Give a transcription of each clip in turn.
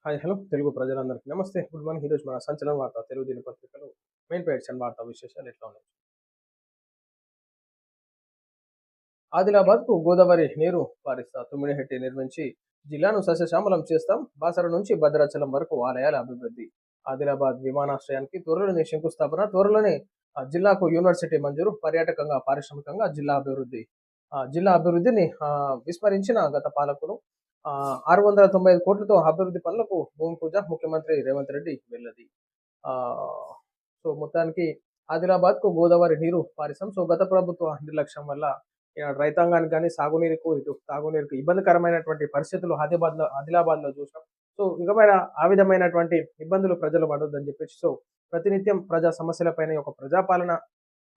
Hi hello Telugu ప్రజలందరికీ నమస్తే. Good morning. ఈరోజు మన సంచలన వార్త తెలుగు దినపత్రికలు మెయిన్ పేజ్ అండ్ వార్తా విశేషాలు ఎట్లా ఉన్నాయి. ఆదిలాబాద్కు గోదావరి నీరు పారిస్తా తుమ్మిడిహెట్టి నిర్మించి జిల్లాను సస్యశ్యామలం చేస్తాం. బాసర నుంచి భద్రాచలం వరకు ఆలయాల అభివృద్ధి. ఆదిలాబాద్ విమానాశ్రయానికి త్వరలోనే శంకుస్థాపన. త్వరలోనే జిల్లాకు యూనివర్సిటీ మంజూరు. పర్యాటకంగా పారిశ్రామికంగా జిల్లా అభివృద్ధి. జిల్లా అభివృద్ధిని విస్మరించిన గత పాలకులు. 695 కోట్లతో అభివృద్ధి పనులకు భూమి పూజ. ముఖ్యమంత్రి రేవంత్ రెడ్డి వెల్లడి. ఆ, సో మొత్తానికి ఆదిలాబాద్కు గోదావరి నీరు పారిస్తాం. సో గత ప్రభుత్వ నిర్లక్ష్యం వల్ల రైతాంగానికి కానీ సాగునీరుకు ఇటు తాగునీరుకు ఇబ్బందికరమైనటువంటి పరిస్థితులు ఆదిలాబాద్లో చూసాం. సో ఇకపైన ఆ విధమైనటువంటి ఇబ్బందులు ప్రజలు పడొద్దని చెప్పేసి సో ప్రతినిత్యం ప్రజా సమస్యలపైన ఒక ప్రజాపాలన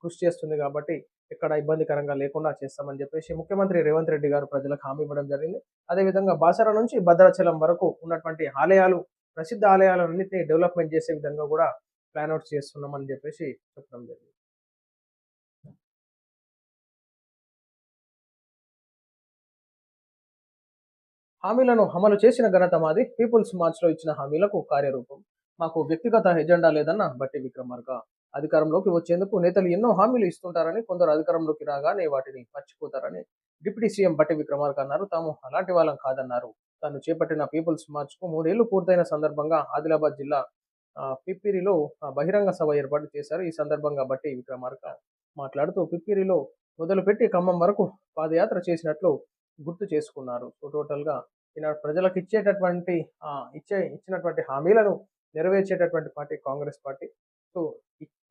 కృషి చేస్తుంది కాబట్టి ఇక్కడ ఇబ్బందికరంగా లేకుండా చేస్తామని చెప్పేసి ముఖ్యమంత్రి రేవంత్ రెడ్డి గారు ప్రజలకు హామీ ఇవ్వడం జరిగింది. అదేవిధంగా బాసర నుంచి భద్రాచలం వరకు ఉన్నటువంటి ఆలయాలు, ప్రసిద్ధ ఆలయాలన్నింటినీ డెవలప్మెంట్ చేసే విధంగా కూడా ప్లాన్ అవుట్ చేస్తున్నామని చెప్పేసి చెప్పడం జరిగింది. హామీలను అమలు చేసిన ఘనత మాది. పీపుల్స్ మార్చ్లో ఇచ్చిన హామీలకు కార్యరూపం. మాకు వ్యక్తిగత ఎజెండా లేదన్న బట్టి విక్రమార్క. అధికారంలోకి వచ్చేందుకు నేతలు ఎన్నో హామీలు ఇస్తుంటారని, కొందరు అధికారంలోకి రాగానే వాటిని మర్చిపోతారని డిప్యూటీ సీఎం బట్టి విక్రమార్క అన్నారు. తాము అలాంటి వాళ్ళం కాదన్నారు. తాను చేపట్టిన పీపుల్స్ మార్చ్కు 3 ఏళ్లు పూర్తయిన సందర్భంగా ఆదిలాబాద్ జిల్లా పిప్పిరిలో బహిరంగ సభ ఏర్పాటు చేశారు. ఈ సందర్భంగా బట్టి విక్రమార్క మాట్లాడుతూ పిప్పిరిలో మొదలుపెట్టి ఖమ్మం వరకు పాదయాత్ర చేసినట్లు గుర్తు చేసుకున్నారు. సో టోటల్గా ఈనాడు ప్రజలకు ఇచ్చినటువంటి హామీలను నెరవేర్చేటటువంటి పార్టీ కాంగ్రెస్ పార్టీ. సో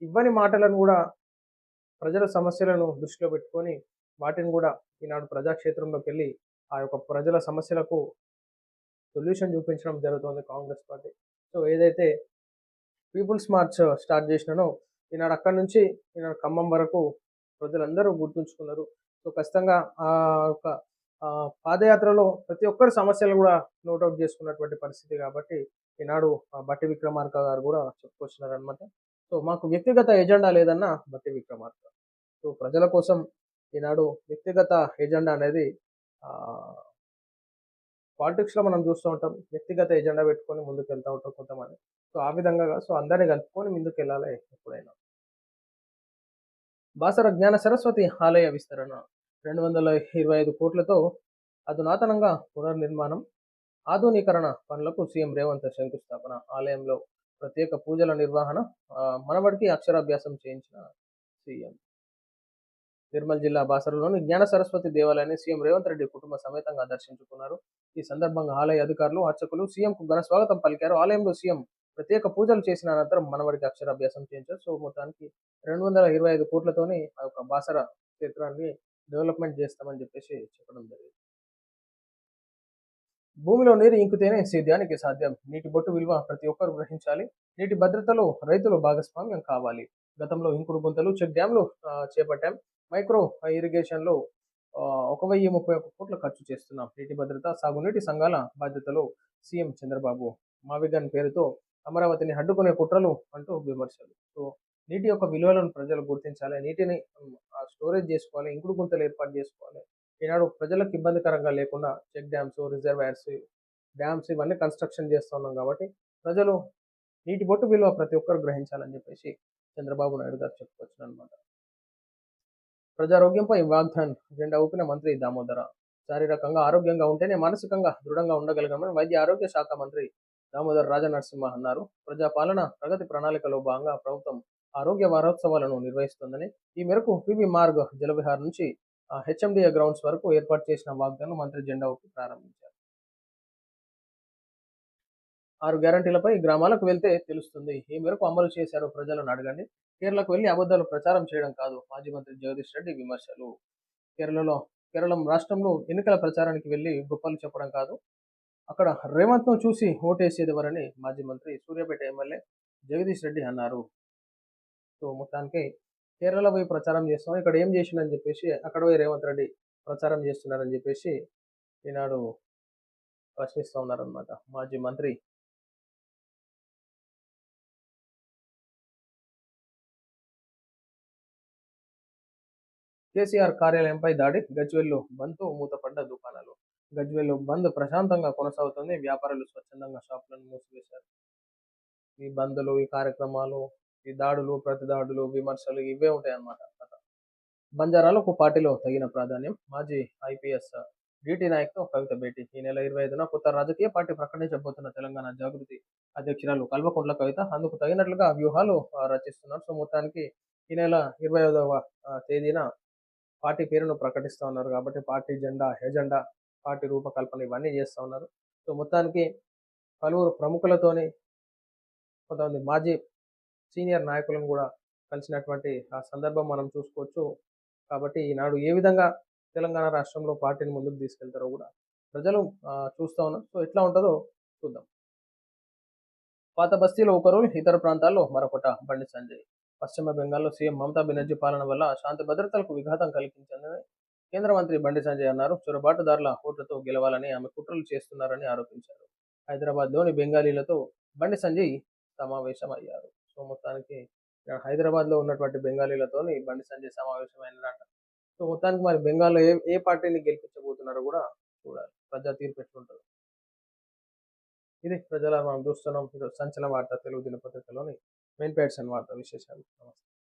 ఇవ్వని మాటలను కూడా ప్రజల సమస్యలను దృష్టిలో పెట్టుకొని వాటిని కూడా ఈనాడు ప్రజాక్షేత్రంలోకి వెళ్ళి ఆ యొక్క ప్రజల సమస్యలకు సొల్యూషన్ చూపించడం జరుగుతుంది కాంగ్రెస్ పార్టీ. సో ఏదైతే పీపుల్స్ మార్చ్ స్టార్ట్ చేసినానో ఈనాడు అక్కడి నుంచి ఈనాడు ఖమ్మం వరకు ప్రజలందరూ గుర్తుంచుకున్నారు. సో ఖచ్చితంగా ఆ యొక్క పాదయాత్రలో ప్రతి ఒక్కరి సమస్యలు కూడా నోటౌట్ చేసుకున్నటువంటి పరిస్థితి కాబట్టి ఈనాడు బట్టి విక్రమార్క గారు కూడా చెప్పుకొచ్చినారనమాట. సో మాకు వ్యక్తిగత ఎజెండా లేదన్న బట్టి విక్రమార్క. సో ప్రజల కోసం ఈనాడు వ్యక్తిగత ఎజెండా అనేది పాలిటిక్స్లో మనం చూస్తూ ఉంటాం. వ్యక్తిగత ఎజెండా పెట్టుకొని ముందుకు వెళ్తూ ఉంటారు కొంతమంది. సో ఆ విధంగా సో అందరినీ కలుపుకొని ముందుకు వెళ్ళాలి ఎప్పుడైనా. బాసర జ్ఞాన సరస్వతి ఆలయ విస్తరణ 225 కోట్లతో అధునాతనంగా పునర్నిర్మాణం, ఆధునీకరణ పనులకు సీఎం రేవంత్ శంకుస్థాపన. ఆలయంలో ప్రత్యేక పూజల నిర్వహణ, మనవడికి అక్షరాభ్యాసం చేయించిన సీఎం. నిర్మల్ జిల్లా బాసరలోని జ్ఞాన సరస్వతి దేవాలయాన్ని సీఎం రేవంత్ రెడ్డి కుటుంబ సమేతంగా దర్శించుకున్నారు. ఈ సందర్భంగా ఆలయ అధికారులు, అర్చకులు సీఎంకు ఘన స్వాగతం పలికారు. ఆలయంలో సీఎం ప్రత్యేక పూజలు చేసిన అనంతరం మనవడికి అక్షరాభ్యాసం చేయించారు. సో మొత్తానికి 225 కోట్లతోని ఆ యొక్క బాసర క్షేత్రాన్ని డెవలప్మెంట్ చేస్తామని చెప్పేసి చెప్పడం జరిగింది. భూమిలో నీరు ఇంకితేనే సేద్యానికి సాధ్యం. నీటి బొట్టు విలువ ప్రతి ఒక్కరు గ్రహించాలి. నీటి భద్రతలో రైతులు భాగస్వామ్యం కావాలి. గతంలో ఇంకుడు గుంతలు, చెక్ డ్యాంలు చేపట్టాం. మైక్రో ఇరిగేషన్లో 1031 కోట్లు ఖర్చు చేస్తున్నాం. నీటి భద్రత, సాగునీటి సంఘాల బాధ్యతలో సీఎం చంద్రబాబు. మావిగన్ పేరుతో అమరావతిని అడ్డుకునే కుట్రలు అంటూ విమర్శలు. సో నీటి యొక్క విలువలను ప్రజలు గుర్తించాలి. నీటిని స్టోరేజ్ చేసుకోవాలి. ఇంకుడు గుంతలు ఏర్పాటు చేసుకోవాలి. ఈనాడు ప్రజలకు ఇబ్బందికరంగా లేకుండా చెక్ డ్యామ్స్, రిజర్వాయర్స్, డ్యామ్స్ ఇవన్నీ కన్స్ట్రక్షన్ చేస్తున్నాం కాబట్టి ప్రజలు నీటి బొట్టు విలువ ప్రతి ఒక్కరు గ్రహించాలని చెప్పేసి చంద్రబాబు నాయుడు గారు చెప్పుకొచ్చిన అనమాట. ప్రజారోగ్యంపై వాగ్దాన్ జెండా ఊపిన మంత్రి దామోదర. శారీరకంగా ఆరోగ్యంగా ఉంటేనే మానసికంగా దృఢంగా ఉండగలగమని వైద్య ఆరోగ్య శాఖ మంత్రి దామోదర్ రాజనరసింహ అన్నారు. ప్రజాపాలన ప్రగతి ప్రణాళికలో భాగంగా ప్రభుత్వం ఆరోగ్య వారోత్సవాలను నిర్వహిస్తుందని, ఈ మేరకు పివి మార్గ్ జలవిహార్ నుంచి హెచ్ఎండిఏ గ్రౌండ్స్ వరకు ఏర్పాటు చేసిన వాగ్దానం మంత్రి జెండా ఊపి ప్రారంభించారు. 6 గ్యారంటీలపై గ్రామాలకు వెళ్తే తెలుస్తుంది. ఈ మేరకు అమలు చేశారో ప్రజలను అడగండి. కేరళకు వెళ్లి అబద్ధాలు ప్రచారం చేయడం కాదు. మాజీ మంత్రి జగదీష్ రెడ్డి విమర్శలు. కేరళలో కేరళం రాష్ట్రంలో ఎన్నికల ప్రచారానికి వెళ్లి గొప్పలు చెప్పడం కాదు. అక్కడ రేవంత్ను చూసి ఓటేసేదెవరని మాజీ మంత్రి సూర్యాపేట ఎమ్మెల్యే జగదీష్ రెడ్డి అన్నారు. సో మొత్తానికి కేరళ పోయి ప్రచారం చేస్తున్నాం, ఇక్కడ ఏం చేసిండని చెప్పేసి అక్కడ పోయి రేవంత్ రెడ్డి ప్రచారం చేస్తున్నారని చెప్పేసి ఈనాడు ప్రశ్నిస్తూ ఉన్నారనమాట మాజీ మంత్రి. కేసీఆర్ కార్యాలయంపై దాడి, గజ్వేల్లో బంద్తో మూతపడ్డ దుకాణాలు. గజ్వేల్లో బంద్ ప్రశాంతంగా కొనసాగుతుంది. వ్యాపారులు స్వచ్ఛందంగా షాపులను మూసివేశారు. ఈ బంద్‌లు, ఈ కార్యక్రమాలు, ఈ దాడులు, ప్రతిదాడులు, విమర్శలు ఇవే ఉంటాయన్నమాట కథ. బంజారాలకు పార్టీలో తగిన ప్రాధాన్యం. మాజీ ఐపీఎస్ డీటీ నాయక్‌తో కవిత భేటీ. ఈ నెల 25న కొత్త రాజకీయ పార్టీ ప్రకటించబోతున్న తెలంగాణ జాగృతి అధ్యక్షురాలు కల్వకుంట్ల కవిత అందుకు తగినట్లుగా వ్యూహాలు రచిస్తున్నారు. సో, మొత్తానికి ఈ నెల 25వ తేదీన పార్టీ పేరును ప్రకటిస్తా ఉన్నారు కాబట్టి పార్టీ జెండా, ఎజెండా, పార్టీ రూపకల్పన ఇవన్నీ చేస్తా ఉన్నారు. సో, మొత్తానికి పలువురు ప్రముఖులతోని కొంతమంది మాజీ సీనియర్ నాయకులను కూడా కలిసినటువంటి ఆ సందర్భం మనం చూసుకోవచ్చు. కాబట్టి ఈనాడు ఏ విధంగా తెలంగాణ రాష్ట్రంలో పార్టీని ముందుకు తీసుకెళ్తారో కూడా ప్రజలు చూస్తా ఉన్నారు. సో, ఎట్లా ఉంటుందో చూద్దాం. పాత బస్తీలో ఒక రూల్, ఇతర ప్రాంతాల్లో మరొకట. బండి సంజయ్. పశ్చిమ బెంగాల్లో సీఎం మమతా బెనర్జీ పాలన వల్ల శాంతి భద్రతలకు విఘాతం కల్పించిందని కేంద్ర మంత్రి బండి సంజయ్ అన్నారు. చొరబాటుదారుల ఓట్లతో గెలవాలని ఆమె కుట్రలు చేస్తున్నారని ఆరోపించారు. హైదరాబాద్లోని బెంగాలీలతో బండి సంజయ్ సమావేశమయ్యారు. సో, మొత్తానికి హైదరాబాద్లో ఉన్నటువంటి బెంగాలీలతోని బండి సంజయ్ సమావేశమైనట. సో, మొత్తానికి మరి బెంగాల్లో ఏ ఏ పార్టీని గెలిపించబోతున్నారో కూడా చూడాలి. ప్రజా తీర్పు ఎట్లుంటుందో. ఇది ప్రజల మనం చూస్తున్నాం. ఈరోజు సంచలన వార్త తెలుగు దినపత్రికలోని మెయిన్ పేడ్స్ వార్త విశేషాలు. నమస్తే.